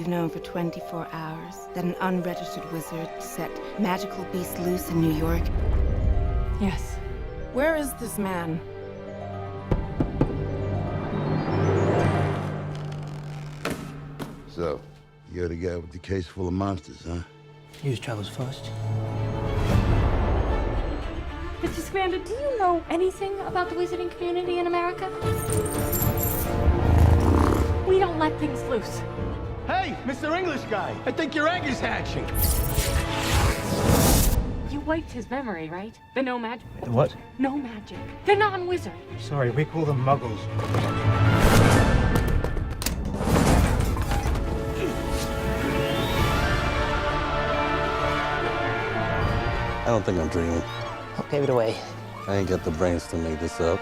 you've known for 24 hours that an unregistered wizard set magical beasts loose in New York? Yes. Where is this man? So, you're the guy with the case full of monsters, huh? News travels fast. Mr. Scamander, do you know anything about the wizarding community in America? We don't let things loose. Hey, Mr. English guy, I think your egg is hatching. You wiped his memory, right? The no magic. The what? No magic. The non-wizard. Sorry, we call them muggles. I don't think I'm dreaming. I'll pave it away. I ain't got the brains to make this up.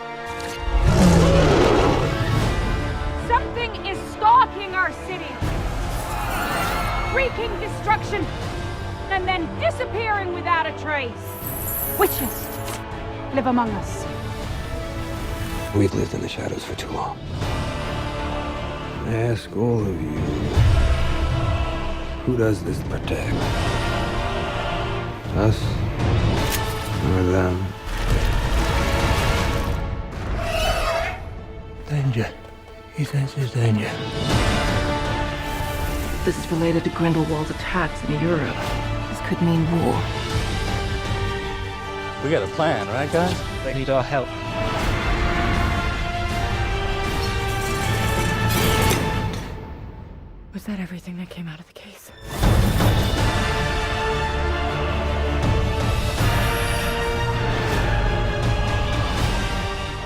Something is stalking our city. Wreaking destruction. And then disappearing without a trace. Witches live among us. We've lived in the shadows for too long. I ask all of you, who does this protect? Us or them? Danger. He senses danger. This is related to Grindelwald's attacks in Europe. This could mean war. We got a plan, right, guys? They need our help. Was that everything that came out of the case?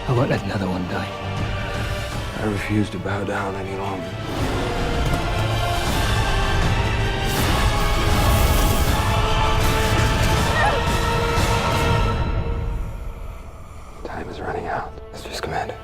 I won't let another one die. I refuse to bow down any longer. Time is running out, Mr. Scamander.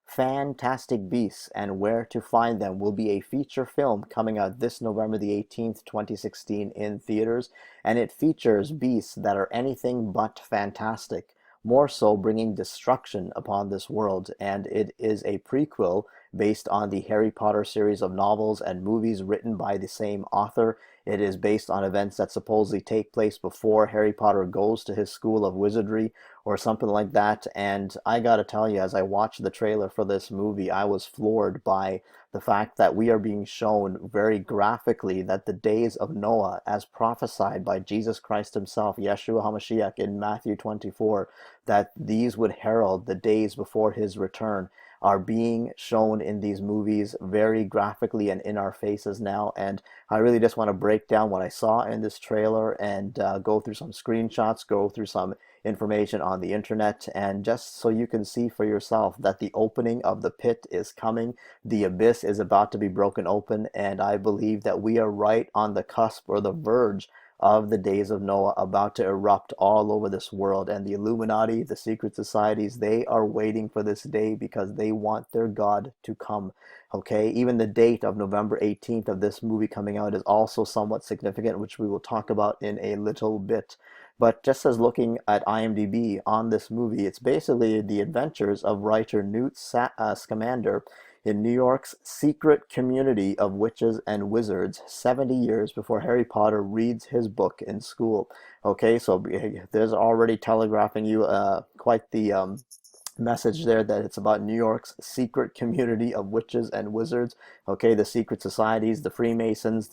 Fantastic Beasts and Where to Find Them will be a feature film coming out this November the 18th, 2016 in theaters, and it features beasts that are anything but fantastic, more so bringing destruction upon this world, and it is a prequel based on the Harry Potter series of novels and movies written by the same author. It is based on events that supposedly take place before Harry Potter goes to his school of wizardry or something like that. And I gotta tell you, as I watched the trailer for this movie, I was floored by the fact that we are being shown very graphically that the days of Noah, as prophesied by Jesus Christ himself, Y'shua HaMashiac in Matthew 24, that these would herald the days before his return, are being shown in these movies very graphically and in our faces now. And I really just want to break down what I saw in this trailer and go through some screenshots, go through some information on the internet, and just so you can see for yourself that the opening of the pit is coming. The abyss is about to be broken open, and I believe that we are right on the cusp or the verge of the days of Noah about to erupt all over this world. And the Illuminati, the secret societies, they are waiting for this day because they want their God to come. Okay, even the date of November 18th of this movie coming out is also somewhat significant, which we will talk about in a little bit. But just as looking at IMDb on this movie, it's basically the adventures of writer Newt Scamander in New York's secret community of witches and wizards 70 years before Harry Potter reads his book in school. Okay, so there's already telegraphing you quite the message there that it's about New York's secret community of witches and wizards. Okay, the secret societies, the Freemasons,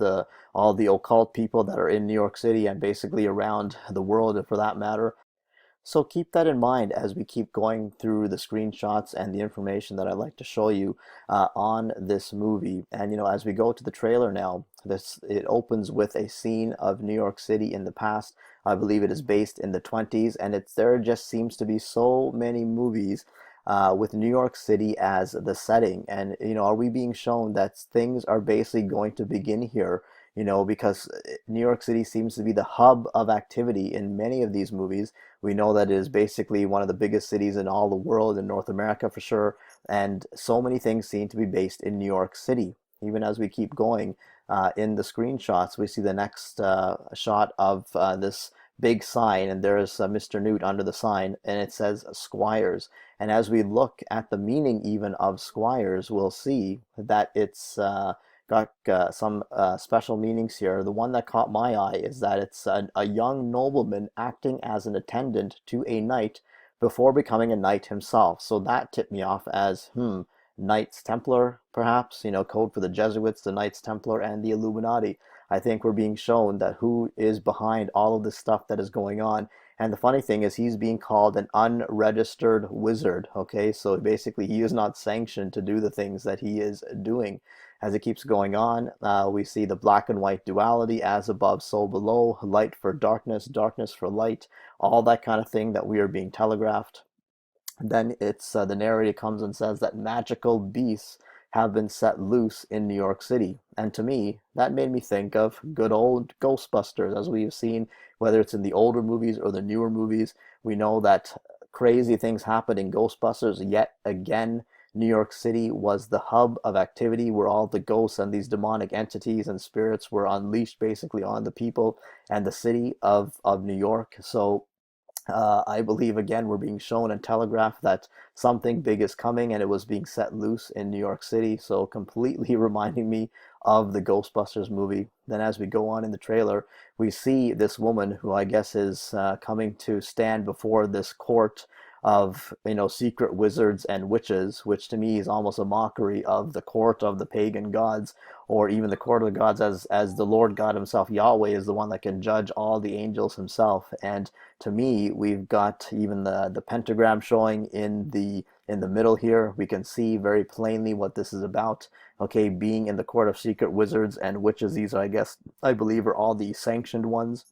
all the occult people that are in New York City and basically around the world for that matter. So keep that in mind as we keep going through the screenshots and the information that I'd like to show you on this movie. And you know, as we go to the trailer now, it opens with a scene of New York City in the past. I believe it is based in the 20s, and there just seems to be so many movies with New York City as the setting. And you know, are we being shown that things are basically going to begin here? You know, because New York City seems to be the hub of activity in many of these movies. We know that it is basically one of the biggest cities in all the world, in North America for sure, and so many things seem to be based in New York City. Even as we keep going, in the screenshots, we see the next shot of this big sign, and there's Mr. Newt under the sign, and it says Squires. And as we look at the meaning even of Squires, we'll see that it's got some special meanings here. The one that caught my eye is that it's a young nobleman acting as an attendant to a knight before becoming a knight himself. So that tipped me off as, Knights Templar, perhaps, code for the Jesuits, the Knights Templar, and the Illuminati. I think we're being shown that who is behind all of this stuff that is going on. And the funny thing is he's being called an unregistered wizard, okay? So basically he is not sanctioned to do the things that he is doing. As it keeps going on, we see the black and white duality, as above, so below, light for darkness, darkness for light, all that kind of thing that we are being telegraphed. Then it's the narrator comes and says that magical beasts have been set loose in New York City. And to me, that made me think of good old Ghostbusters, as we've seen, whether it's in the older movies or the newer movies. We know that crazy things happen in Ghostbusters. Yet again, New York City was the hub of activity where all the ghosts and these demonic entities and spirits were unleashed basically on the people and the city of New York. So I believe, again, we're being shown and telegraphed that something big is coming, and it was being set loose in New York City. So completely reminding me of the Ghostbusters movie. Then as we go on in the trailer, we see this woman who I guess is coming to stand before this court of secret wizards and witches, which to me is almost a mockery of the court of the pagan gods, or even the court of the gods, as the Lord God himself, Yahweh, is the one that can judge all the angels himself. And to me, we've got even the pentagram showing in the middle here. We can see very plainly what this is about. Okay, being in the court of secret wizards and witches, these are, I believe, are all the sanctioned ones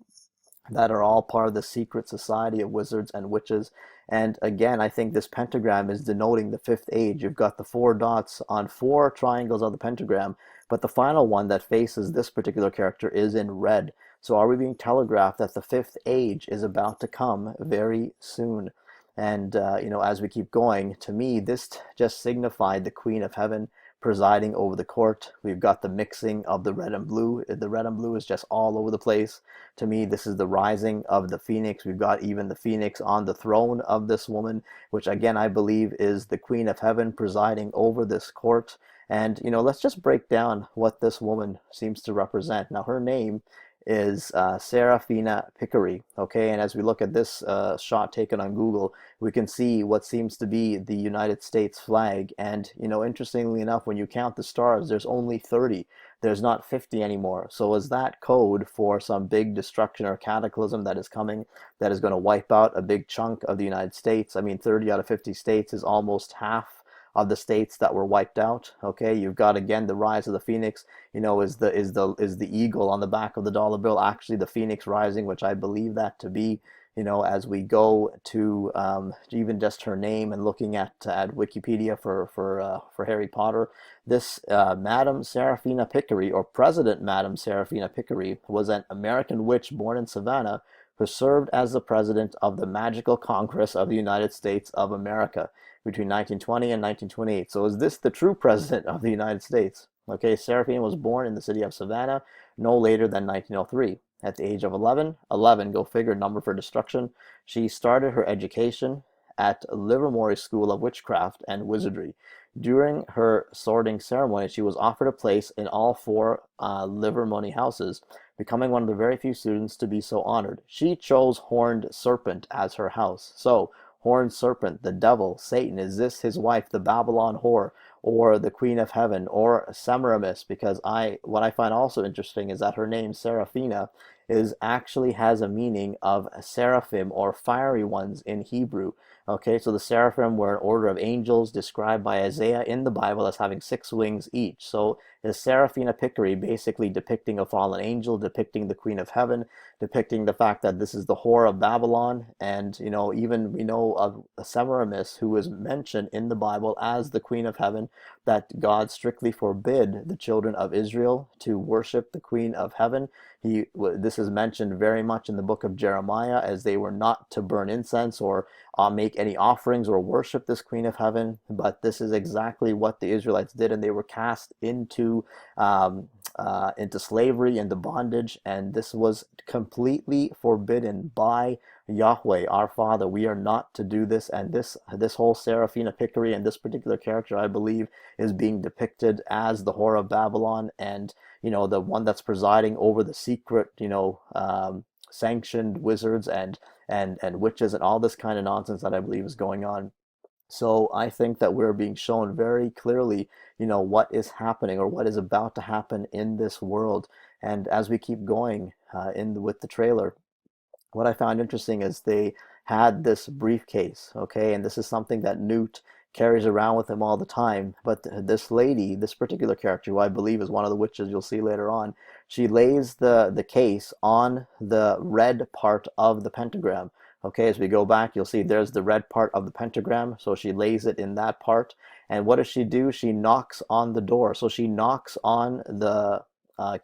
that are all part of the secret society of wizards and witches. And again, I think this pentagram is denoting the fifth age. You've got the 4 dots on 4 triangles of the pentagram, but the final one that faces this particular character is in red. So are we being telegraphed that the fifth age is about to come very soon? And, as we keep going, to me, this just signified the Queen of Heaven presiding over the court. We've got the mixing of the red and blue. The red and blue is just all over the place. To me, this is the rising of the phoenix. We've got even the phoenix on the throne of this woman, which again, I believe is the Queen of Heaven presiding over this court. And, let's just break down what this woman seems to represent. Now, her name is Serafina Pickery, okay? And as we look at this shot taken on Google, we can see what seems to be the United States flag. And, interestingly enough, when you count the stars, there's only 30. There's not 50 anymore. So is that code for some big destruction or cataclysm that is coming, that is going to wipe out a big chunk of the United States? I mean, 30 out of 50 states is almost half of the states that were wiped out. Okay, you've got again the rise of the phoenix. Is the eagle on the back of the dollar bill actually the phoenix rising, which I believe that to be. As we go to even just her name and looking at Wikipedia for Harry Potter, this Madame Serafina Pickery, or President Madame Serafina Pickery, was an American witch born in Savannah who served as the president of the Magical Congress of the United States of America between 1920 and 1928. So is this the true president of the United States? Okay, Serafina was born in the city of Savannah no later than 1903. At the age of 11, go figure, number for destruction, she started her education at Livermore School of Witchcraft and Wizardry. During her sorting ceremony, she was offered a place in all 4 Livermore houses, becoming one of the very few students to be so honored. She chose Horned Serpent as her house. So, Horned Serpent, the devil, Satan, is this his wife, the Babylon whore, or the Queen of Heaven, or Semiramis? Because what I find also interesting is that her name, Serafina, actually has a meaning of seraphim, or fiery ones in Hebrew. Okay, so the seraphim were an order of angels described by Isaiah in the Bible as having 6 wings each. So is Serafina Pickery basically depicting a fallen angel, depicting the Queen of Heaven, depicting the fact that this is the whore of Babylon? And, even we know of Semiramis, who is mentioned in the Bible as the Queen of Heaven, that God strictly forbid the children of Israel to worship the Queen of Heaven. This is mentioned very much in the book of Jeremiah, as they were not to burn incense or make any offerings or worship this Queen of Heaven. But this is exactly what the Israelites did, and they were cast into into slavery, into bondage, and this was completely forbidden by Yahweh, our Father. We are not to do this, and this whole Seraphina Pickery and this particular character, I believe, is being depicted as the whore of Babylon, and the one that's presiding over the secret, sanctioned wizards and witches and all this kind of nonsense that I believe is going on. So I think that we're being shown very clearly, what is happening or what is about to happen in this world. And as we keep going with the trailer, what I found interesting is they had this briefcase, okay, and this is something that Newt carries around with him all the time. But this lady, this particular character, who I believe is one of the witches you'll see later on, she lays the case on the red part of the pentagram. Okay, as we go back, you'll see there's the red part of the pentagram, so she lays it in that part. And what does she do? She knocks on the door. So she knocks on the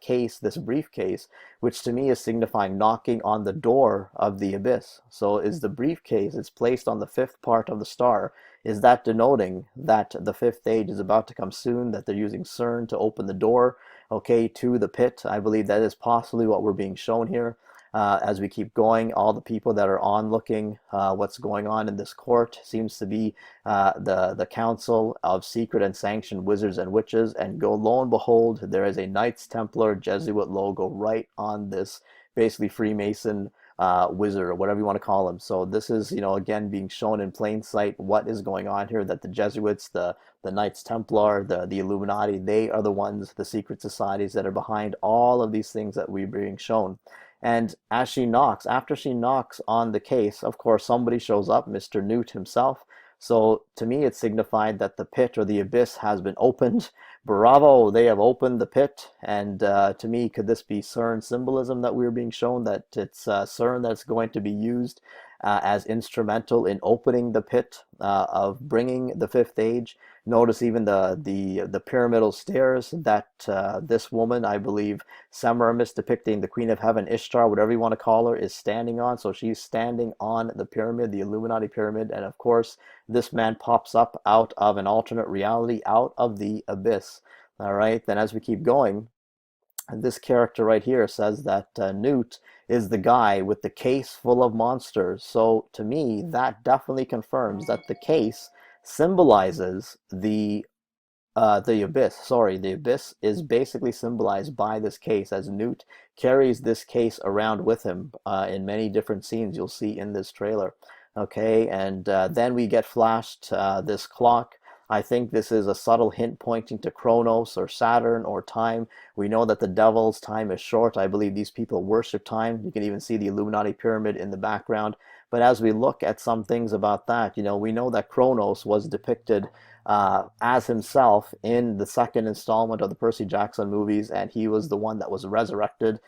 case, this briefcase, which to me is signifying knocking on the door of the abyss. So is the briefcase, it's placed on the fifth part of the star. Is that denoting that the fifth age is about to come soon, that they're using CERN to open the door, okay, to the pit? I believe that is possibly what we're being shown here. As we keep going, all the people that are onlooking what's going on in this court seems to be the council of secret and sanctioned wizards and witches, and lo and behold, there is a Knights Templar Jesuit logo right on this basically Freemason wizard, or whatever you want to call him. So this is, again, being shown in plain sight what is going on here, that the Jesuits, the Knights Templar, the Illuminati, they are the ones, the secret societies that are behind all of these things that we're being shown. And as she knocks, after she knocks on the case, of course, somebody shows up, Mr. Newt himself. So to me, it signified that the pit or the abyss has been opened. Bravo, they have opened the pit. And to me, could this be CERN symbolism that we're being shown, that it's CERN that's going to be used as instrumental in opening the pit of bringing the fifth age? Notice even the pyramidal stairs that this woman, I believe, Semiramis, depicting the Queen of Heaven, Ishtar, whatever you want to call her, is standing on. So she's standing on the pyramid, the Illuminati pyramid. And of course, this man pops up out of an alternate reality, out of the abyss. All right, then as we keep going, this character right here says that Newt is the guy with the case full of monsters. So to me, that definitely confirms that the case symbolizes the abyss. Sorry, the abyss is basically symbolized by this case, as Newt carries this case around with him in many different scenes you'll see in this trailer. Okay, and then we get flashed this clock. I think this is a subtle hint pointing to Kronos or Saturn or time. We know that the devil's time is short. I believe these people worship time. You can even see the Illuminati pyramid in the background. But as we look at some things about that, we know that Kronos was depicted as himself in the second installment of the Percy Jackson movies, and he was the one that was resurrected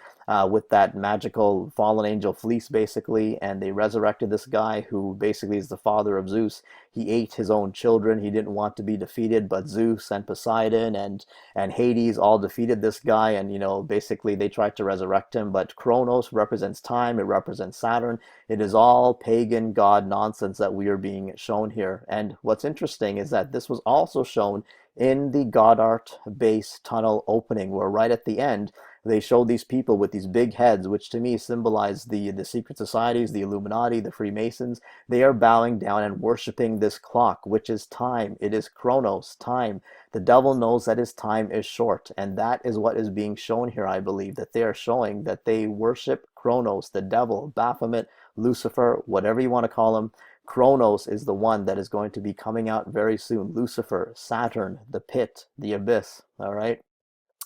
with that magical fallen angel fleece, basically, and they resurrected this guy who basically is the father of Zeus. He ate his own children. He didn't want to be defeated, but Zeus and Poseidon and Hades all defeated this guy, and basically they tried to resurrect him. But Kronos represents time, it represents Saturn. It is all pagan god nonsense that we are being shown here. And what's interesting is that this was also shown in the Goddard base tunnel opening, where right at the end they showed these people with these big heads, which to me symbolize the secret societies, the Illuminati, the Freemasons. They are bowing down and worshiping this clock, which is time. It is Kronos, time. The devil knows that his time is short, and that is what is being shown here. I believe that they are showing that they worship Kronos, the devil, Baphomet, Lucifer, whatever you want to call him. Kronos is the one that is going to be coming out very soon. Lucifer, Saturn, the pit, the abyss. All right.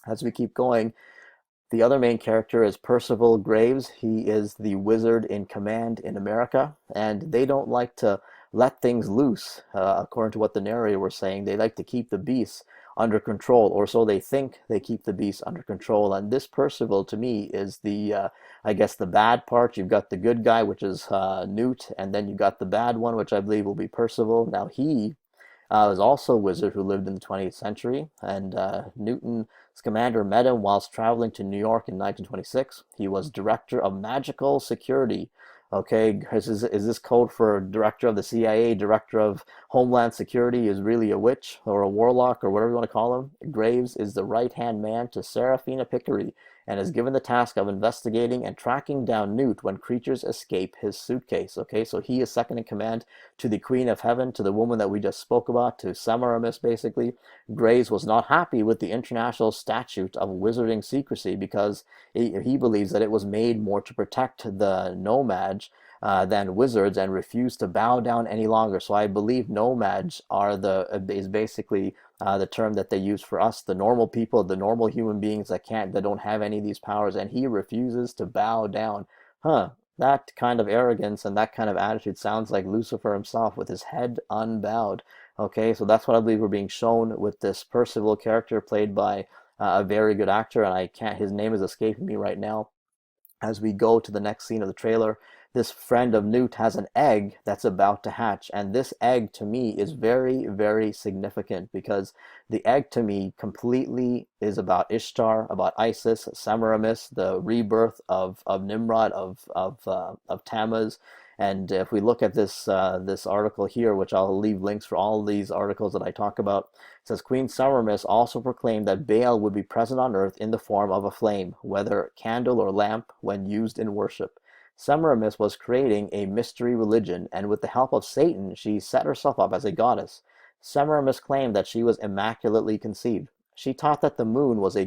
As we keep going, the other main character is Percival Graves. He is the wizard in command in America, and they don't like to let things loose. According to what the narrator was saying, they like to keep the beasts under control, or so they think they keep the beasts under control. And this Percival, to me, is the, I guess, the bad part. You've got the good guy, which is Newt, and then you got the bad one, which I believe will be Percival. Now, he was also a wizard who lived in the 20th century, and Newton's commander met him whilst traveling to New York in 1926. He was director of magical security, Okay, is this code for director of the CIA, director of Homeland Security is really a witch or a warlock or whatever you want to call him? Graves is the right-hand man to Serafina Pickery and is given the task of investigating and tracking down Newt when creatures escape his suitcase. Okay, so he is second in command to the Queen of Heaven, to the woman that we just spoke about, to Semiramis basically. Graves was not happy with the International Statute of Wizarding Secrecy because he believes that it was made more to protect the nomads than wizards, and refused to bow down any longer. So I believe nomads is basically the term that they use for us, the normal people, the normal human beings that don't have any of these powers, and he refuses to bow down. That kind of arrogance and that kind of attitude sounds like Lucifer himself with his head unbowed. Okay, so that's what I believe we're being shown with this Percival character played by a very good actor, and his name is escaping me right now. As we go to the next scene of the trailer, this friend of Newt has an egg that's about to hatch, and this egg to me is very, very significant because the egg to me completely is about Ishtar, about Isis, Semiramis, the rebirth of Nimrod, of Tammuz. And if we look at this article here, which I'll leave links for all these articles that I talk about, it says Queen Semiramis also proclaimed that Baal would be present on earth in the form of a flame, whether candle or lamp, when used in worship. Semiramis was creating a mystery religion, and with the help of Satan, she set herself up as a goddess. Semiramis claimed that she was immaculately conceived. She taught that the moon was a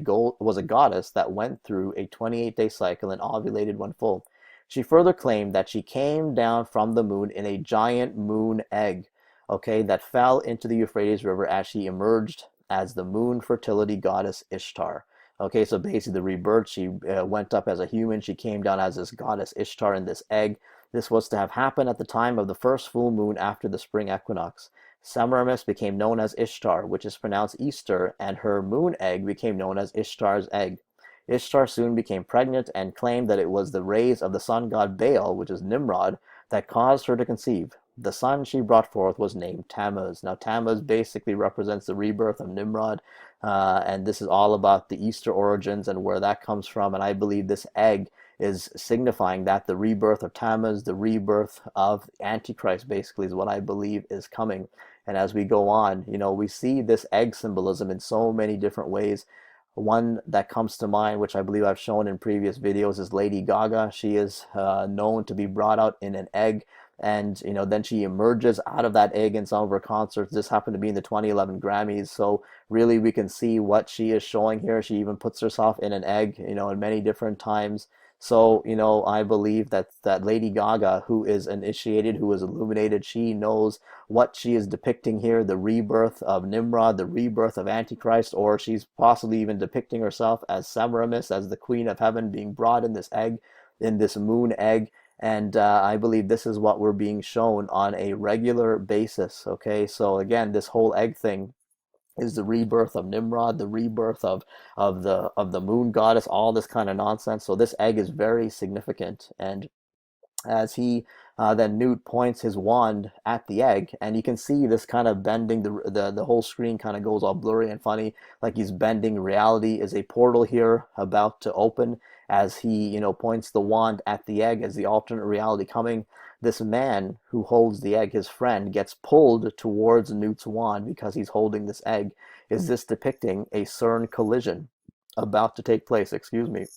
goddess that went through a 28-day cycle and ovulated when full. She further claimed that she came down from the moon in a giant moon egg, okay, that fell into the Euphrates River as she emerged as the moon fertility goddess Ishtar. Okay, so basically the rebirth, she went up as a human, she came down as this goddess Ishtar in this egg. This was to have happened at the time of the first full moon after the spring equinox. Semiramis became known as Ishtar, which is pronounced Easter, and her moon egg became known as Ishtar's egg. Ishtar soon became pregnant and claimed that it was the rays of the sun god Baal, which is Nimrod, that caused her to conceive. The son she brought forth was named Tammuz. Now Tammuz basically represents the rebirth of Nimrod, and this is all about the Easter origins and where that comes from. And I believe this egg is signifying that the rebirth of Tammuz, the rebirth of Antichrist, basically is what I believe is coming. And as we go on, we see this egg symbolism in so many different ways. One that comes to mind, which I believe I've shown in previous videos, is Lady Gaga. She is known to be brought out in an egg, and then she emerges out of that egg in some of her concerts. This happened to be in the 2011 Grammys, so really we can see what she is showing here. She even puts herself in an egg, in many different times. So, I believe that Lady Gaga, who is initiated, who is illuminated, she knows what she is depicting here, the rebirth of Nimrod, the rebirth of Antichrist, or she's possibly even depicting herself as Semiramis, as the Queen of Heaven being brought in this egg, in this moon egg. And I believe this is what we're being shown on a regular basis. Okay, so again, this whole egg thing is the rebirth of Nimrod, the rebirth of the moon goddess, all this kind of nonsense. So this egg is very significant. And as then Newt points his wand at the egg, and you can see this kind of bending, the whole screen kind of goes all blurry and funny, like he's bending reality. Is a portal here about to open as he points the wand at the egg, as the alternate reality coming. This man who holds the egg, his friend, gets pulled towards Newt's wand because he's holding this egg. Is this depicting a CERN collision about to take place? Excuse me.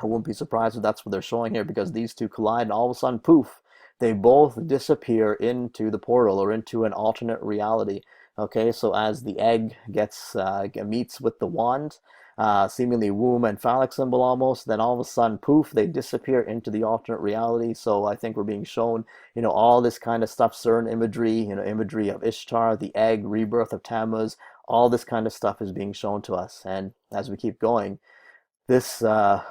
I wouldn't be surprised if that's what they're showing here, because these two collide and all of a sudden, poof, they both disappear into the portal or into an alternate reality. Okay, so as the egg meets with the wand, seemingly womb and phallic symbol almost, then all of a sudden, poof, they disappear into the alternate reality. So I think we're being shown, all this kind of stuff, CERN imagery, imagery of Ishtar, the egg, rebirth of Tammuz, all this kind of stuff is being shown to us. And as we keep going, this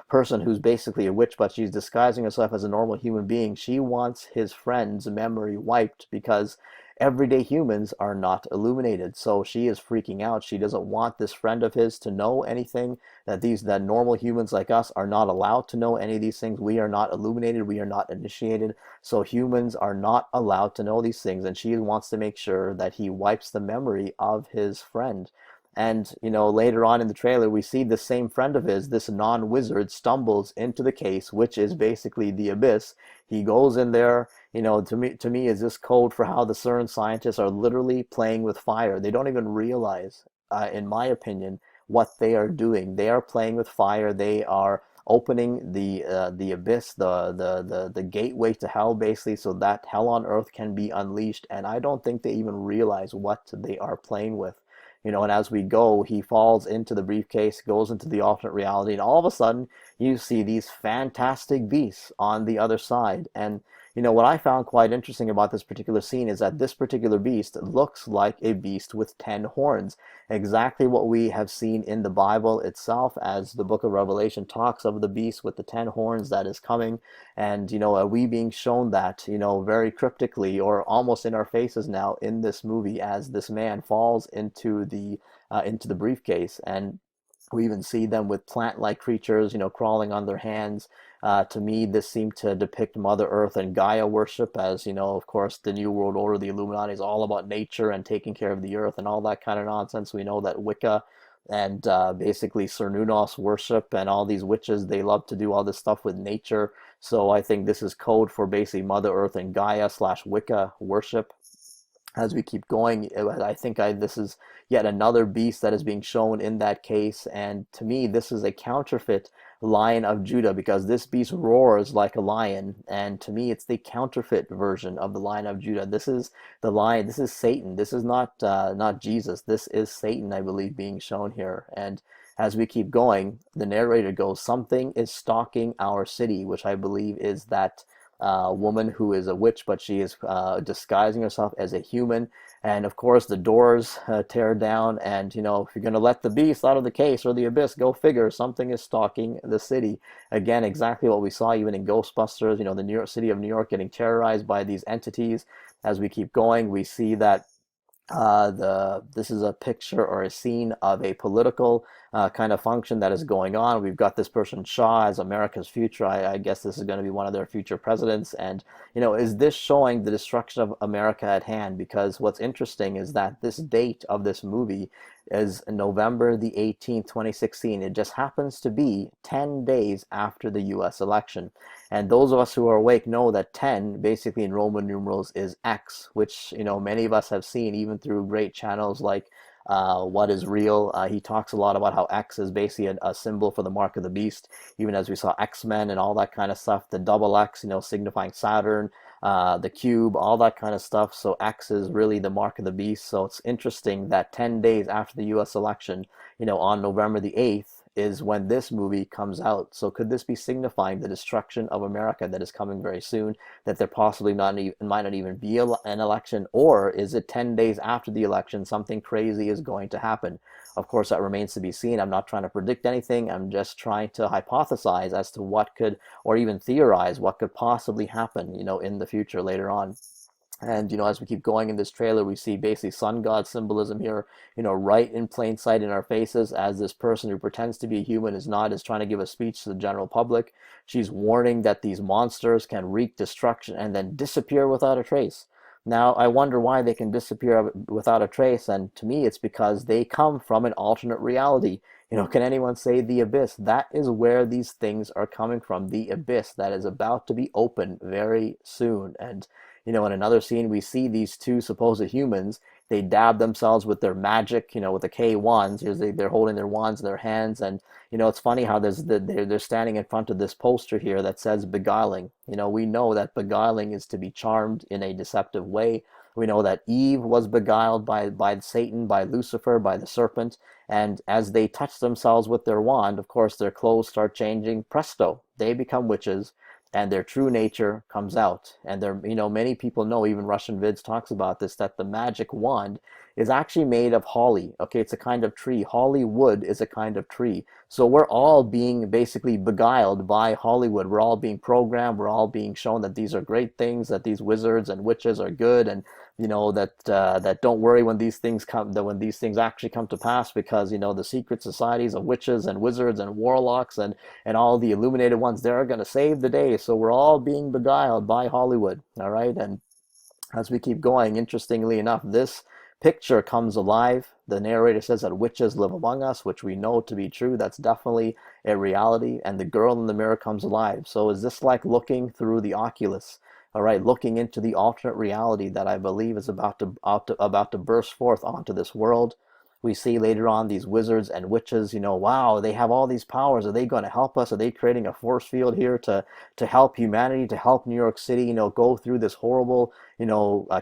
person who's basically a witch, but she's disguising herself as a normal human being, she wants his friend's memory wiped because everyday humans are not illuminated. So she is freaking out. She doesn't want this friend of his to know anything, that normal humans like us are not allowed to know any of these things. We are not illuminated. We are not initiated. So humans are not allowed to know these things. And she wants to make sure that he wipes the memory of his friend. And, later on in the trailer, we see the same friend of his, this non-wizard, stumbles into the case, which is basically the abyss. He goes in there, to me is this code for how the CERN scientists are literally playing with fire. They don't even realize, in my opinion, what they are doing. They are playing with fire. They are opening the abyss, the gateway to hell, basically, so that hell on earth can be unleashed. And I don't think they even realize what they are playing with. And as we go, he falls into the briefcase, goes into the alternate reality, and all of a sudden you see these fantastic beasts on the other side. And what I found quite interesting about this particular scene is that this particular beast looks like a beast with 10 horns. Exactly what we have seen in the Bible itself, as the book of Revelation talks of the beast with the 10 horns that is coming. And, are we being shown that, very cryptically or almost in our faces now in this movie as this man falls into the briefcase. And we even see them with plant-like creatures, crawling on their hands. To me, this seemed to depict Mother Earth and Gaia worship, as, of course, the New World Order, the Illuminati, is all about nature and taking care of the earth and all that kind of nonsense. We know that Wicca and basically Cernunnos worship and all these witches, they love to do all this stuff with nature. So I think this is code for basically Mother Earth and Gaia / Wicca worship. As we keep going, I think this is yet another beast that is being shown in that case. And to me, this is a counterfeit Lion of Judah, because this beast roars like a lion. And to me, it's the counterfeit version of the Lion of Judah. This is the lion. This is Satan. This is not Jesus. This is Satan, I believe, being shown here. And as we keep going, the narrator goes, something is stalking our city, which I believe is that woman who is a witch, but she is disguising herself as a human. And of course the doors tear down, and if you're going to let the beast out of the case or the abyss, go figure, something is stalking the city. Again, exactly what we saw even in Ghostbusters, the New York City of New York getting terrorized by these entities. As we keep going, we see that this is a picture or a scene of a political kind of function that is going on. We've got this person Shaw as America's future. I guess this is going to be one of their future presidents. And is this showing the destruction of America at hand? Because what's interesting is that this date of this movie is November the 18th, 2016. It just happens to be 10 days after the US election. And those of us who are awake know that 10 basically in Roman numerals is X, which many of us have seen even through great channels like What is Real. He talks a lot about how X is basically a symbol for the mark of the beast, even as we saw X-Men and all that kind of stuff. The double X, signifying Saturn, the cube, all that kind of stuff. So X is really the mark of the beast. So it's interesting that 10 days after the US election, on November the 8th, is when this movie comes out. So could this be signifying the destruction of America that is coming very soon, that there possibly might not even be an election? Or is it 10 days after the election, something crazy is going to happen? Of course, that remains to be seen. I'm not trying to predict anything. I'm just trying to hypothesize as to what could, or even theorize what could possibly happen, in the future later on. And, as we keep going in this trailer, we see basically sun god symbolism here, right in plain sight in our faces, as this person who pretends to be a human is trying to give a speech to the general public. She's warning that these monsters can wreak destruction and then disappear without a trace. Now, I wonder why they can disappear without a trace, and to me, it's because they come from an alternate reality. Can anyone say the abyss? That is where these things are coming from, the abyss that is about to be opened very soon. And in another scene, we see these two supposed humans. They dab themselves with their magic, with the K wands. They're holding their wands in their hands. And, it's funny how they're standing in front of this poster here that says beguiling. We know that beguiling is to be charmed in a deceptive way. We know that Eve was beguiled by Satan, by Lucifer, by the serpent. And as they touch themselves with their wand, of course, their clothes start changing. Presto, they become witches. And their true nature comes out. And many people know, even Russian Vids talks about this, that the magic wand is actually made of holly. Okay, it's a kind of tree. Hollywood is a kind of tree. So we're all being basically beguiled by Hollywood. We're all being programmed. We're all being shown that these are great things, that these wizards and witches are good, and that don't worry when these things come, that when these things actually come to pass, because the secret societies of witches and wizards and warlocks and all the illuminated ones, they're going to save the day. So we're all being beguiled by Hollywood. All right, and as we keep going, interestingly enough, this picture comes alive. The narrator says that witches live among us, which we know to be true. That's definitely a reality. And the girl in the mirror comes alive. So is this like looking through the Oculus? All right, looking into the alternate reality that I believe is about to burst forth onto this world. We see later on these wizards and witches, wow, they have all these powers. Are they going to help us? Are they creating a force field here to help humanity, to help New York City, go through this horrible,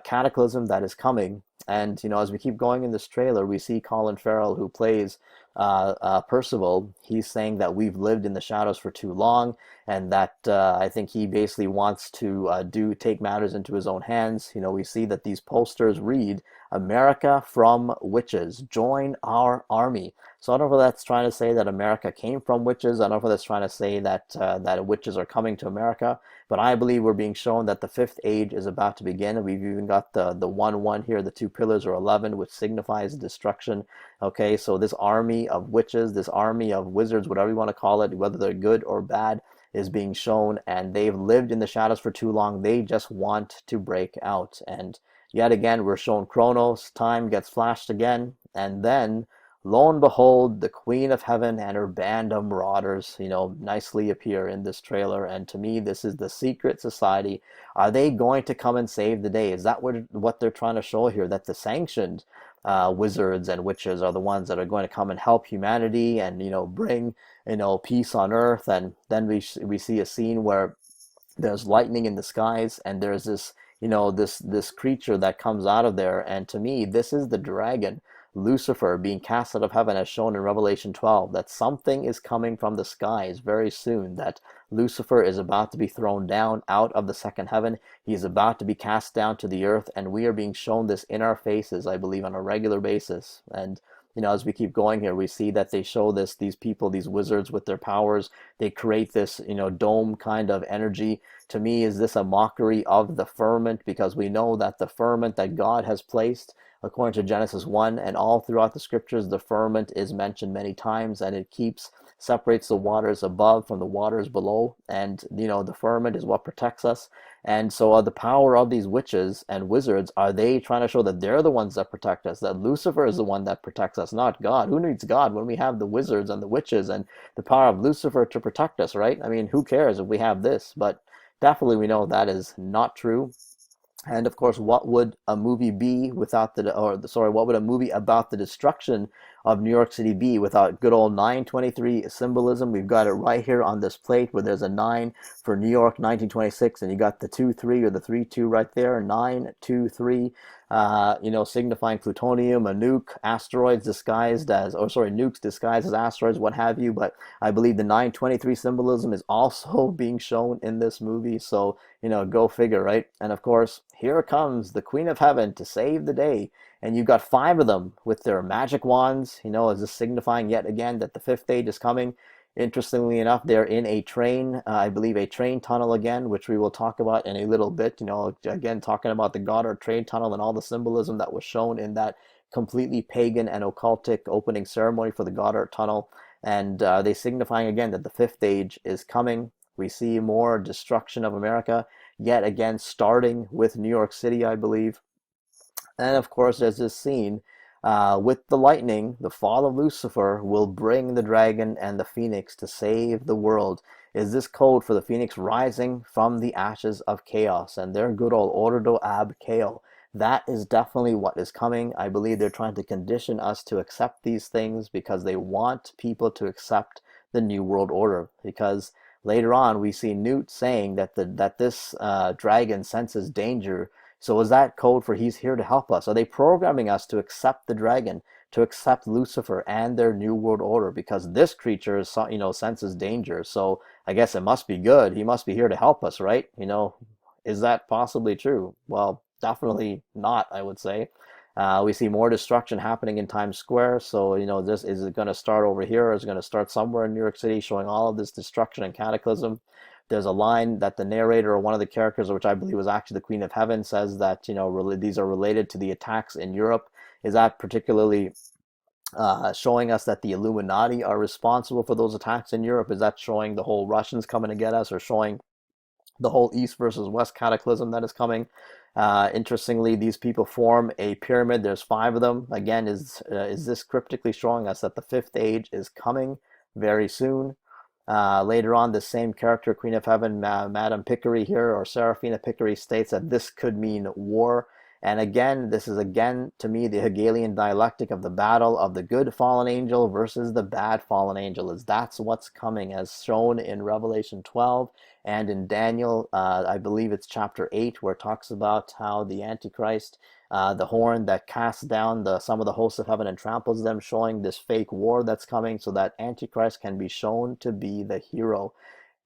cataclysm that is coming? And, as we keep going in this trailer, we see Colin Farrell, who plays Percival. He's saying that we've lived in the shadows for too long, and that I think he basically wants to take matters into his own hands. We see that these posters read, "America from witches, join our army." So I don't know if that's trying to say that America came from witches. I don't know if that's trying to say that that witches are coming to America. But I believe we're being shown that the fifth age is about to begin. We've even got the 1-1 here. The two pillars are 11, which signifies destruction. Okay, so this army of witches, this army of wizards, whatever you want to call it, whether they're good or bad, is being shown, and they've lived in the shadows for too long. They just want to break out. And yet again, we're shown Chronos, time gets flashed again, and then lo and behold, the Queen of Heaven and her band of marauders, nicely appear in this trailer. And to me, this is the secret society. Are they going to come and save the day? Is that what they're trying to show here? That the sanctioned wizards and witches are the ones that are going to come and help humanity and, bring, peace on earth. And then we see a scene where there's lightning in the skies, and there's this, this creature that comes out of there. And to me, this is the dragon, Lucifer, being cast out of heaven, as shown in Revelation 12, that something is coming from the skies very soon, that Lucifer is about to be thrown down out of the second heaven. He is about to be cast down to the earth, and we are being shown this in our faces, I believe, on a regular basis. And as we keep going here, we see that they show these people, these wizards with their powers. They create this, dome kind of energy. To me, is this a mockery of the firmament? Because we know that the firmament that God has placed, according to Genesis 1, and all throughout the scriptures, the firmament is mentioned many times, and it separates the waters above from the waters below. And, the firmament is what protects us. And so the power of these witches and wizards, are they trying to show that they're the ones that protect us, that Lucifer is the one that protects us, not God? Who needs God when we have the wizards and the witches and the power of Lucifer to protect us, right? I mean, who cares if we have this? But definitely we know that is not true. And of course, what would a movie be without what would a movie about the destruction of New York City be without good old 923 symbolism? We've got it right here on this plate, where there's a 9 for New York 1926, and you got the 2-3 or the 3-2 right there, 923, signifying plutonium, a nuke, asteroids disguised as, nukes disguised as asteroids, what have you. But I believe the 923 symbolism is also being shown in this movie. So, go figure, right? And of course, here comes the Queen of Heaven to save the day. And you've got 5 of them with their magic wands, is this signifying yet again that the fifth age is coming? Interestingly enough, they're in a train, I believe a train tunnel again, which we will talk about in a little bit. Again, talking about the Goddard train tunnel and all the symbolism that was shown in that completely pagan and occultic opening ceremony for the Goddard tunnel. And they signifying again that the fifth age is coming. We see more destruction of America, yet again, starting with New York City, I believe. And of course, there's this scene with the lightning. The fall of Lucifer will bring the dragon and the phoenix to save the world. Is this code for the phoenix rising from the ashes of chaos and their good old ordo ab chaos? That is definitely what is coming. I believe they're trying to condition us to accept these things because they want people to accept the New World Order. Because later on, we see Newt saying that this dragon senses danger. So is that code for he's here to help us? Are they programming us to accept the dragon, to accept Lucifer and their New World Order? Because this creature is, senses danger. So I guess it must be good. He must be here to help us, right? Is that possibly true? Well, definitely not, I would say. We see more destruction happening in Times Square. So, is it going to start over here, or is it going to start somewhere in New York City, showing all of this destruction and cataclysm? There's a line that the narrator or one of the characters, which I believe was actually the Queen of Heaven, says that, these are related to the attacks in Europe. Is that particularly showing us that the Illuminati are responsible for those attacks in Europe? Is that showing the whole Russians coming to get us, or showing the whole East versus West cataclysm that is coming. Interestingly, these people form a pyramid. There's 5 of them. Again, is this cryptically showing us that the 5th age is coming very soon? Later on, the same character, Queen of Heaven, Madame Pickery here, or Seraphina Pickery, states that this could mean war. And again, this is again, to me, the Hegelian dialectic of the battle of the good fallen angel versus the bad fallen angel. That's what's coming, as shown in Revelation 12 and in Daniel, I believe it's chapter 8, where it talks about how the Antichrist, the horn that casts down some of the hosts of heaven and tramples them, showing this fake war that's coming, so that Antichrist can be shown to be the hero.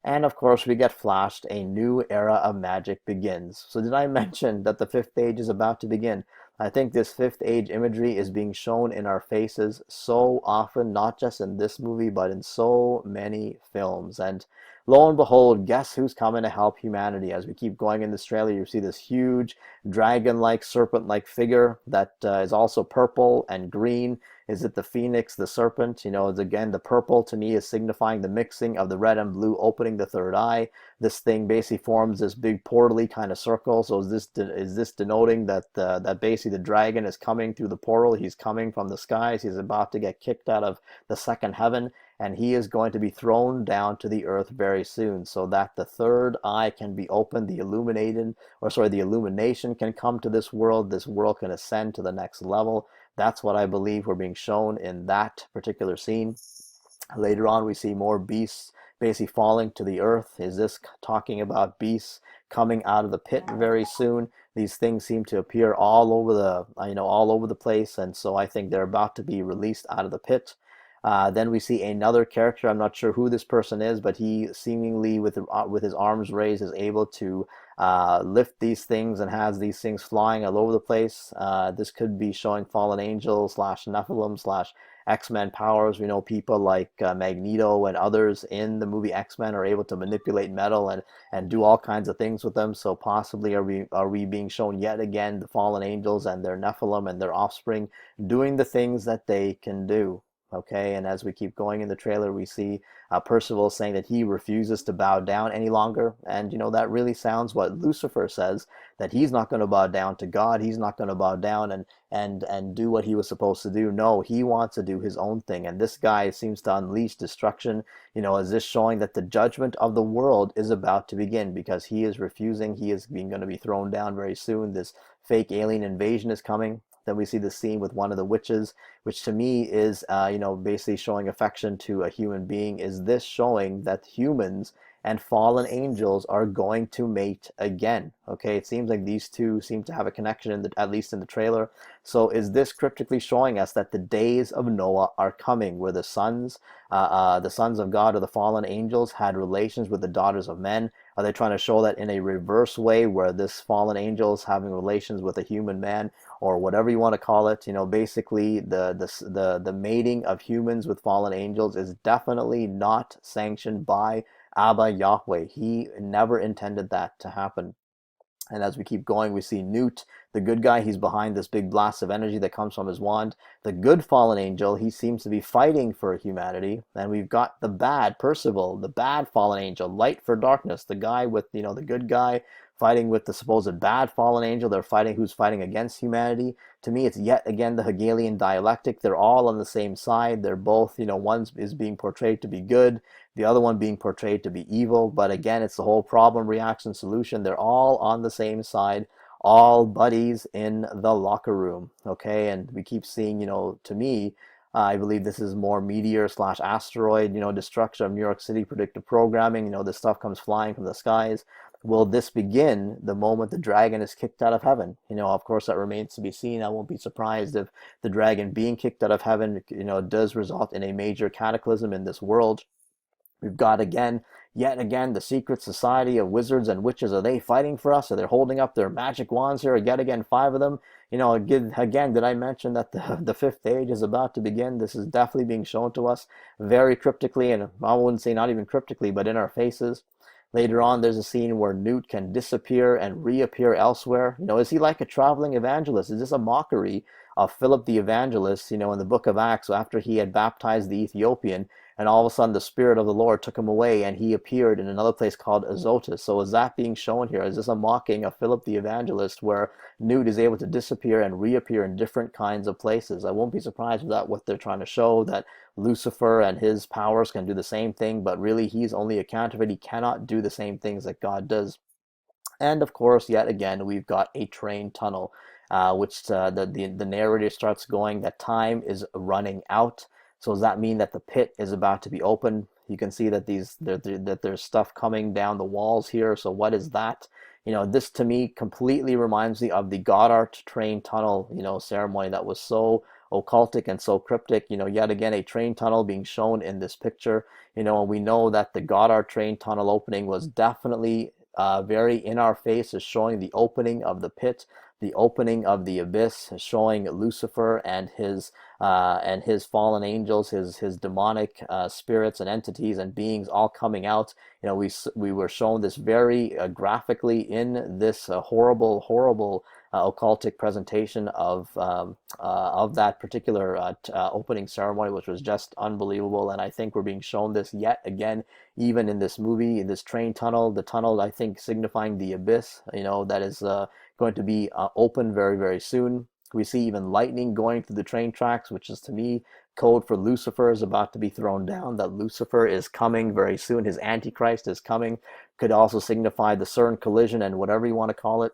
And of course, we get flashed, a new era of magic begins. So did I mention that the 5th age is about to begin? I think this 5th age imagery is being shown in our faces so often, not just in this movie, but in so many films. And lo and behold, guess who's coming to help humanity? As we keep going in this trailer, you see this huge dragon-like, serpent-like figure that is also purple and green. Is it the phoenix, the serpent? You know, again, the purple to me is signifying the mixing of the red and blue, opening the third eye. This thing basically forms this big portal-y kind of circle. So is this denoting that that basically the dragon is coming through the portal? He's coming from the skies. He's about to get kicked out of the second heaven, and he is going to be thrown down to the earth very soon, so that the third eye can be opened, the illumination can come to this world can ascend to the next level. That's what I believe we're being shown in that particular scene. Later on, we see more beasts basically falling to the earth. Is this talking about beasts coming out of the pit very soon? These things seem to appear all over the place, and so I think they're about to be released out of the pit. Then we see another character. I'm not sure who this person is, but he seemingly, with his arms raised, is able to lift these things and has these things flying all over the place. This could be showing fallen angels / Nephilim / X-Men powers. We know people like Magneto and others in the movie X-Men are able to manipulate metal and do all kinds of things with them. So possibly are we being shown yet again the fallen angels and their Nephilim and their offspring doing the things that they can do. Okay, and as we keep going in the trailer, we see Percival saying that he refuses to bow down any longer. And, you know, that really sounds what Lucifer says, that he's not going to bow down to God. He's not going to bow down and do what he was supposed to do. No, he wants to do his own thing. And this guy seems to unleash destruction. You know, is this showing that the judgment of the world is about to begin, because he is refusing. He is going to be thrown down very soon. This fake alien invasion is coming. Then we see the scene with one of the witches, which to me is, basically showing affection to a human being. Is this showing that humans and fallen angels are going to mate again? Okay, it seems like these two seem to have a connection, at least in the trailer. So is this cryptically showing us that the days of Noah are coming, where the sons of God, or the fallen angels, had relations with the daughters of men? Are they trying to show that in a reverse way, where this fallen angel is having relations with a human man, or whatever you want to call it? You know, basically the mating of humans with fallen angels is definitely not sanctioned by Abba YHWH. He never intended that to happen. And as we keep going, we see Newt, the good guy. He's behind this big blast of energy that comes from his wand. The good fallen angel, he seems to be fighting for humanity. And we've got the bad Percival, the bad fallen angel, light for darkness. The guy with, the good guy fighting with the supposed bad fallen angel. They're fighting, who's fighting against humanity. To me, it's yet again the Hegelian dialectic. They're all on the same side. They're both, one is being portrayed to be good, the other one being portrayed to be evil. But again, it's the whole problem, reaction, solution. They're all on the same side, all buddies in the locker room. Okay, and we keep seeing, to me, I believe this is more meteor / asteroid, destruction of New York City, predictive programming. This stuff comes flying from the skies. Will this begin the moment the dragon is kicked out of heaven? Of course, that remains to be seen. I won't be surprised if the dragon being kicked out of heaven, does result in a major cataclysm in this world. We've got yet again, the secret society of wizards and witches. Are they fighting for us? Are they holding up their magic wands here? Yet again, 5 of them. Again, did I mention that the 5th age is about to begin? This is definitely being shown to us very cryptically, and I wouldn't say not even cryptically, but in our faces. Later on, there's a scene where Newt can disappear and reappear elsewhere. Is he like a traveling evangelist? Is this a mockery of Philip the Evangelist, in the book of Acts, after he had baptized the Ethiopian? and all of a sudden the Spirit of the Lord took him away, and he appeared in another place called Azotus. So is that being shown here? Is this a mocking of Philip the Evangelist, where Newt is able to disappear and reappear in different kinds of places? I won't be surprised if that's what they're trying to show, that Lucifer and his powers can do the same thing, but really he's only a counterfeit. He cannot do the same things that God does. And of course, yet again, we've got a train tunnel, which the narrator starts going that time is running out. So does that mean that the pit is about to be open? You can see that that there's stuff coming down the walls here. So what is that? This to me completely reminds me of the Goddard train tunnel, ceremony that was so occultic and so cryptic. Yet again, a train tunnel being shown in this picture. And we know that the Goddard train tunnel opening was definitely very in our face, is showing the opening of the pit, the opening of the abyss, showing Lucifer and his fallen angels, his demonic spirits and entities and beings all coming out. We were shown this very graphically in this horrible occultic presentation of that particular opening ceremony, which was just unbelievable. And I think we're being shown this yet again, even in this movie, in this train tunnel. The tunnel, I think, signifying the abyss, that is going to be open very, very soon. We see even lightning going through the train tracks, which is to me code for Lucifer is about to be thrown down, that Lucifer is coming very soon. His antichrist is coming. Could also signify the CERN collision and whatever you want to call it.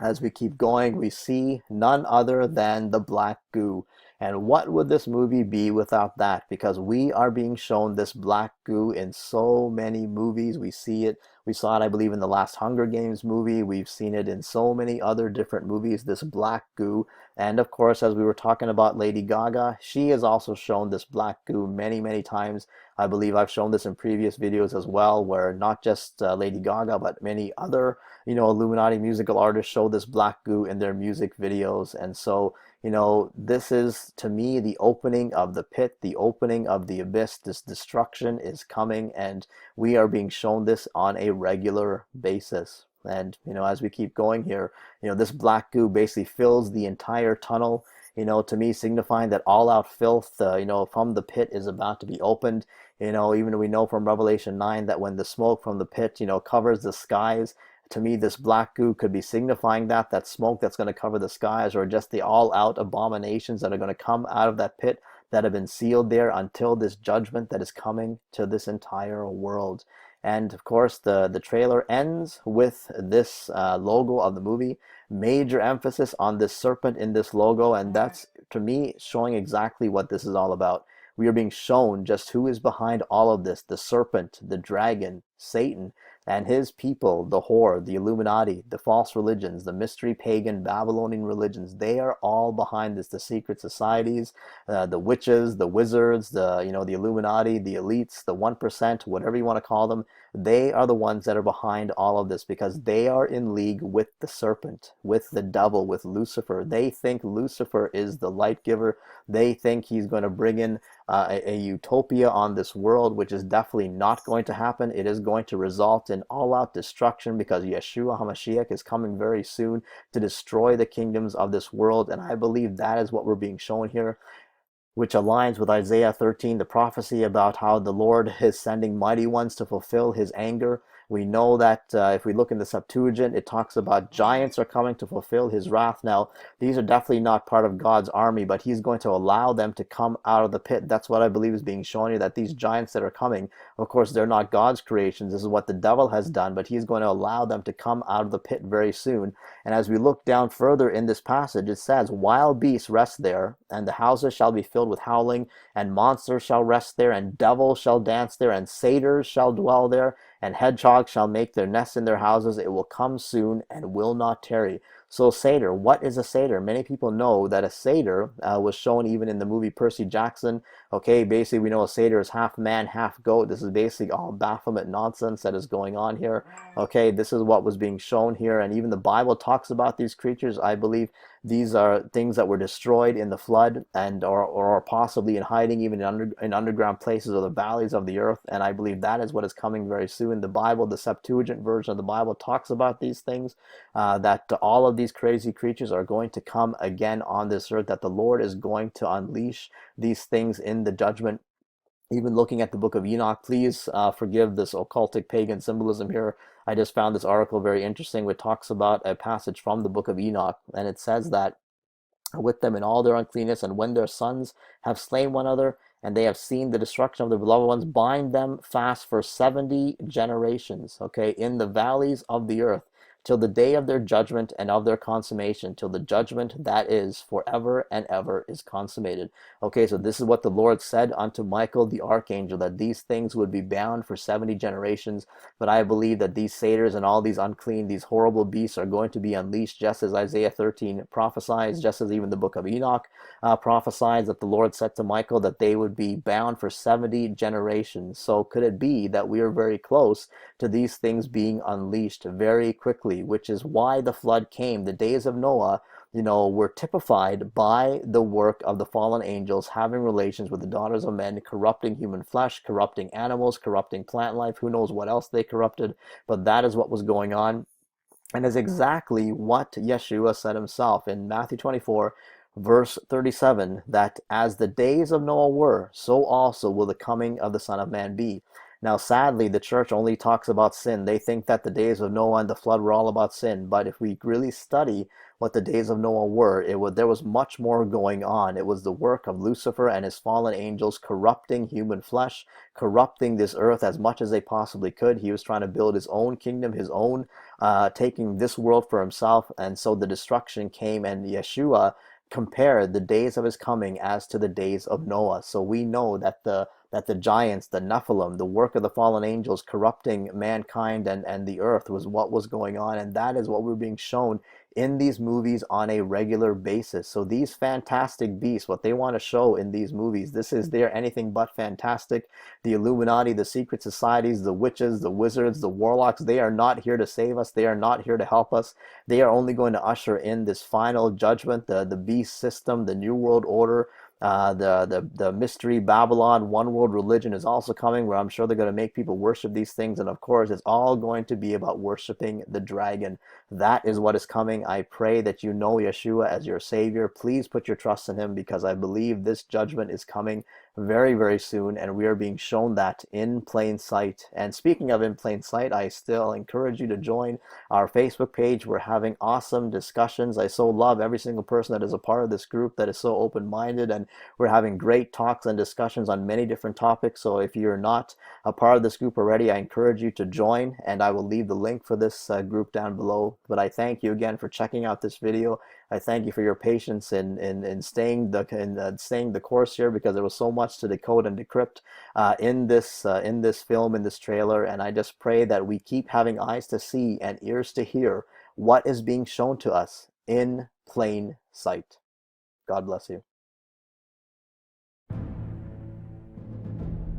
As we keep going, we see none other than the black goo. And what would this movie be without that? Because we are being shown this black goo in so many movies. We see it. We saw it, I believe, in the last Hunger Games movie. We've seen it in so many other different movies, this black goo. And of course, as we were talking about Lady Gaga, she has also shown this black goo many, many times. I believe I've shown this in previous videos as well, where not just Lady Gaga, but many other, Illuminati musical artists show this black goo in their music videos. And so, this is, to me, the opening of the pit, the opening of the abyss. This destruction is coming, and we are being shown this on a regular basis. And, as we keep going here, this black goo basically fills the entire tunnel, to me signifying that all out filth, from the pit is about to be opened. Even we know from Revelation 9 that when the smoke from the pit, covers the skies, to me, this black goo could be signifying that smoke that's going to cover the skies, or just the all-out abominations that are going to come out of that pit that have been sealed there until this judgment that is coming to this entire world. And of course, the trailer ends with this logo of the movie. Major emphasis on this serpent in this logo, and that's, to me, showing exactly what this is all about. We are being shown just who is behind all of this: the serpent, the dragon, Satan, and his people, the whore, the Illuminati, the false religions, the mystery pagan Babylonian religions. They are all behind this. The secret societies, the witches, the wizards, the Illuminati, the elites, the 1%, whatever you want to call them. They are the ones that are behind all of this, because they are in league with the serpent, with the devil, with Lucifer. They think Lucifer is the light giver. They think he's going to bring in a utopia on this world, which is definitely not going to happen. It is going to result in all-out destruction, because Y'shua HaMashiac is coming very soon to destroy the kingdoms of this world. And I believe that is what we're being shown here, which aligns with Isaiah 13, the prophecy about how the Lord is sending mighty ones to fulfill his anger. We know that if we look in the Septuagint, it talks about giants are coming to fulfill his wrath. Now, these are definitely not part of God's army, but he's going to allow them to come out of the pit. That's what I believe is being shown here, that these giants that are coming, of course, they're not God's creations. This is what the devil has done, but he's going to allow them to come out of the pit very soon. And as we look down further in this passage, it says, wild beasts rest there, and the houses shall be filled with howling, and monsters shall rest there, and devils shall dance there, and satyrs shall dwell there, and hedgehogs shall make their nests in their houses. It will come soon and will not tarry. So satyr, what is a satyr? Many people know that a satyr was shown even in the movie Percy Jackson. Okay, basically we know a satyr is half man, half goat. This is basically all Baphomet nonsense that is going on here. Okay, this is what was being shown here, and even the Bible talks about these creatures. I believe these are things that were destroyed in the flood, and or possibly in hiding even in underground places or the valleys of the earth. And I believe that is what is coming very soon. The Bible, the Septuagint version of the Bible, talks about these things, that all of these crazy creatures are going to come again on this earth, that the Lord is going to unleash these things in the judgment. even looking at the book of Enoch. Please forgive this occultic pagan symbolism here. I just found this article very interesting, which talks about a passage from the book of Enoch, and it says that with them in all their uncleanness, and when their sons have slain one another, and they have seen the destruction of their beloved ones, bind them fast for 70 generations, okay, in the valleys of the earth, till the day of their judgment and of their consummation, till the judgment that is forever and ever is consummated. Okay, so this is what the Lord said unto Michael the archangel, that these things would be bound for 70 generations. But I believe that these satyrs and all these unclean, these horrible beasts are going to be unleashed, just as Isaiah 13 prophesies, just as even the book of Enoch prophesies, that the Lord said to Michael that they would be bound for 70 generations. So could it be that we are very close to these things being unleashed very quickly, which is why the flood came? The days of Noah, were typified by the work of the fallen angels having relations with the daughters of men, corrupting human flesh, corrupting animals, corrupting plant life. Who knows what else they corrupted, but that is what was going on. And is exactly what Yeshua said himself in Matthew 24, verse 37, that as the days of Noah were, so also will the coming of the Son of Man be. Now, sadly, the church only talks about sin. They think that the days of Noah and the flood were all about sin. But if we really study what the days of Noah were, there was much more going on. It was the work of Lucifer and his fallen angels corrupting human flesh, corrupting this earth as much as they possibly could. He was trying to build his own kingdom, his own, taking this world for himself. And so the destruction came, and Yeshua compared the days of his coming as to the days of Noah. So we know that the giants, the Nephilim, the work of the fallen angels corrupting mankind and the earth was what was going on, and that is what we're being shown in these movies on a regular basis. So these fantastic beasts, what they want to show in these movies, they're anything but fantastic. The Illuminati, the secret societies, the witches, the wizards, the warlocks, they are not here to save us. They are not here to help us. They are only going to usher in this final judgment, the beast system, the new world order. The mystery Babylon one world religion is also coming, where I'm sure they're going to make people worship these things. And of course, it's all going to be about worshiping the dragon. That is what is coming. I pray that you know Yeshua as your Savior. Please put your trust in him, because I believe this judgment is coming very, very soon, and we are being shown that in plain sight. And speaking of in plain sight, I still encourage you to join our Facebook page. We're having awesome discussions. I so love every single person that is a part of this group that is so open-minded, and we're having great talks and discussions on many different topics. So if you're not a part of this group already, I encourage you to join, and I will leave the link for this group down below. But I thank you again for checking out this video. I thank you for your patience in staying the course here, because there was so much to decode and decrypt in this film, in this trailer. And I just pray that we keep having eyes to see and ears to hear what is being shown to us in plain sight. God bless you.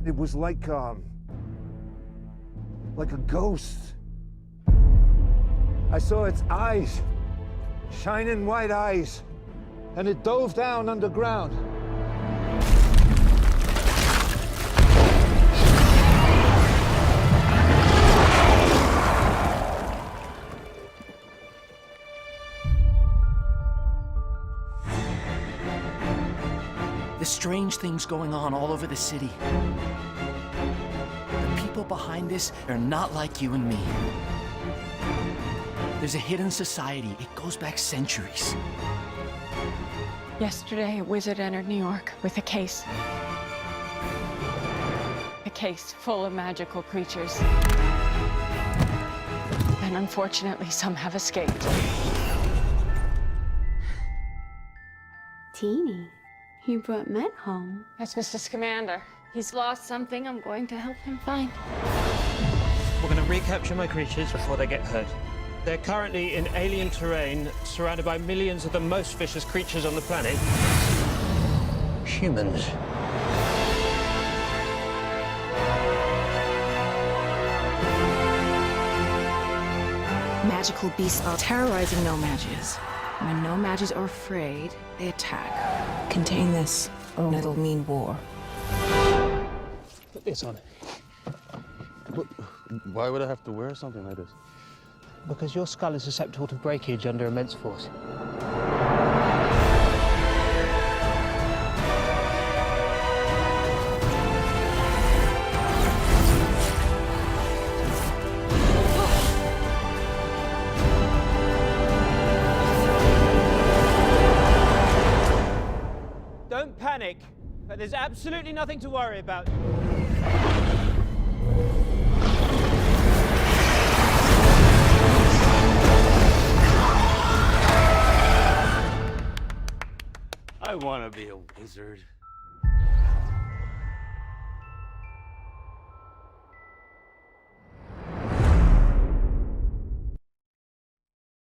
It was like a ghost. I saw its eyes, shining white eyes, and it dove down underground. There's strange things going on all over the city. The people behind this are not like you and me. There's a hidden society. It goes back centuries. Yesterday, a wizard entered New York with a case. A case full of magical creatures. And unfortunately, some have escaped. Teeny, you brought men home. That's Mr. Scamander. He's lost something I'm going to help him find. We're going to recapture my creatures before they get hurt. They're currently in alien terrain, surrounded by millions of the most vicious creatures on the planet. Humans. Magical beasts are terrorizing no-mages. When no-mages are afraid, they attack. Contain this, or it'll mean war. Put this on. Why would I have to wear something like this? Because your skull is susceptible to breakage under immense force. But there's absolutely nothing to worry about. I want to be a wizard.